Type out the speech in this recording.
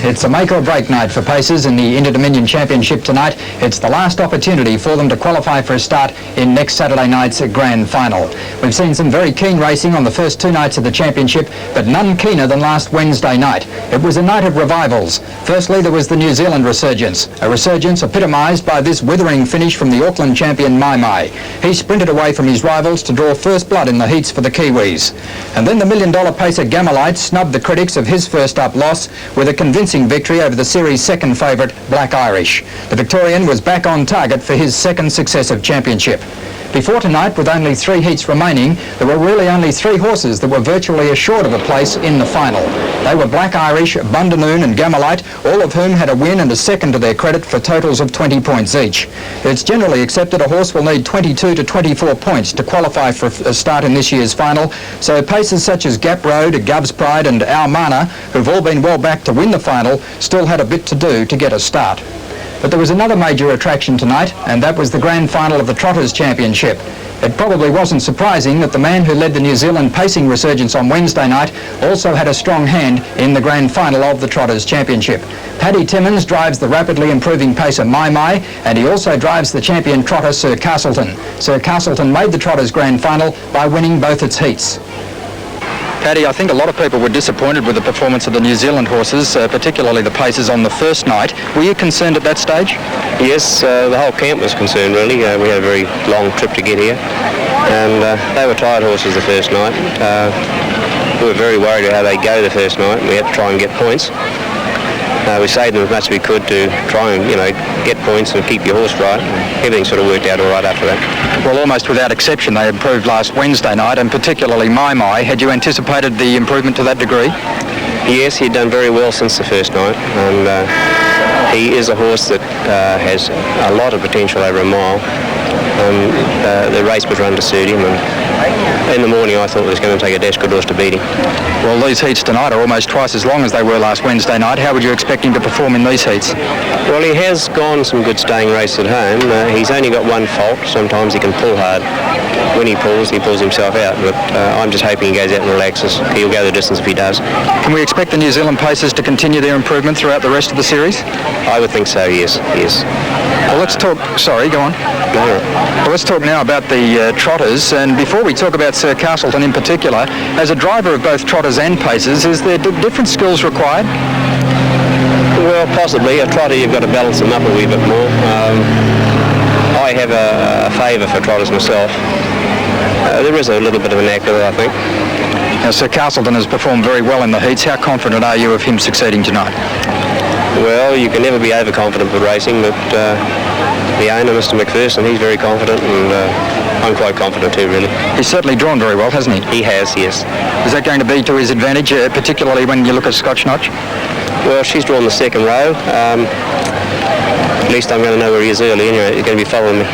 It's a make or break night for pacers in the Interdominion Championship tonight. It's the last opportunity for them to qualify for a start in next Saturday night's Grand Final. We've seen some very keen racing on the first two nights of the Championship, but none keener than last Wednesday night. It was a night of revivals. Firstly, there was the New Zealand resurgence, a resurgence epitomised by this withering finish from the Auckland champion Mai Mai. He sprinted away from his rivals to draw first blood in the heats for the Kiwis. And then the million-dollar pacer Gamalite snubbed the critics of his first-up loss with a convincing victory over the series' second favourite, Black Irish. The Victorian was back on target for his second successive championship. Before tonight, with only 3 heats remaining, there were really only 3 horses that were virtually assured of a place in the final. They were Black Irish, Bundanoon and Gamalite, all of whom had a win and a second to their credit for totals of 20 points each. It's generally accepted a horse will need 22 to 24 points to qualify for a start in this year's final, so pacers such as Gap Road, Gov's Pride and Our Mana, who've all been well back to win the final, still had a bit to do to get a start. But there was another major attraction tonight, and that was the grand final of the Trotters Championship. It probably wasn't surprising that the man who led the New Zealand pacing resurgence on Wednesday night also had a strong hand in the grand final of the Trotters Championship. Paddy Timmins drives the rapidly improving pacer Mai Mai, and he also drives the champion trotter Sir Castleton. Sir Castleton made the Trotters Grand Final by winning both its heats. Paddy, I think a lot of people were disappointed with the performance of the New Zealand horses, particularly the pacers on the first night. Were you concerned at that stage? Yes, the whole camp was concerned really. We had a very long trip to get here, and they were tired horses the first night. We were very worried about how they'd go the first night, and we had to try and get points. We saved them as much as we could to try and, get points and keep your horse right. Everything sort of worked out all right after that. Well, almost without exception, they improved last Wednesday night, and particularly Mai Mai. Had you anticipated the improvement to that degree? Yes, he'd done very well since the first night, and he is a horse that has a lot of potential over a mile. The race was run to suit him, and in the morning I thought it was going to take a dash good horse to beat him. Well, these heats tonight are almost twice as long as they were last Wednesday night. How would you expect him to perform in these heats? Well, he has gone some good staying race at home. He's only got one fault. Sometimes he can pull hard. When he pulls himself out, but I'm just hoping he goes out and relaxes. He'll go the distance if he does. Can we expect the New Zealand pacers to continue their improvement throughout the rest of the series? I would think so, yes. Well, let's talk... Sorry, go on. No. Well, let's talk now about the Trotters, and before we talk about Sir Castleton in particular, as a driver of both Trotters and pacers, is there different skills required? Well, possibly. A trotter, you've got to balance them up a wee bit more. I have a favour for Trotters myself. There is a little bit of a knack with it, I think. Now, Sir Castleton has performed very well in the heats. How confident are you of him succeeding tonight? Well, you can never be overconfident with racing, but the owner, Mr. McPherson, he's very confident, and I'm quite confident too, really. He's certainly drawn very well, hasn't he? He has, yes. Is that going to be to his advantage, particularly when you look at Scotch Notch? Well, she's drawn the second row. At least I'm going to know where he is early anyway. He's going to be following me.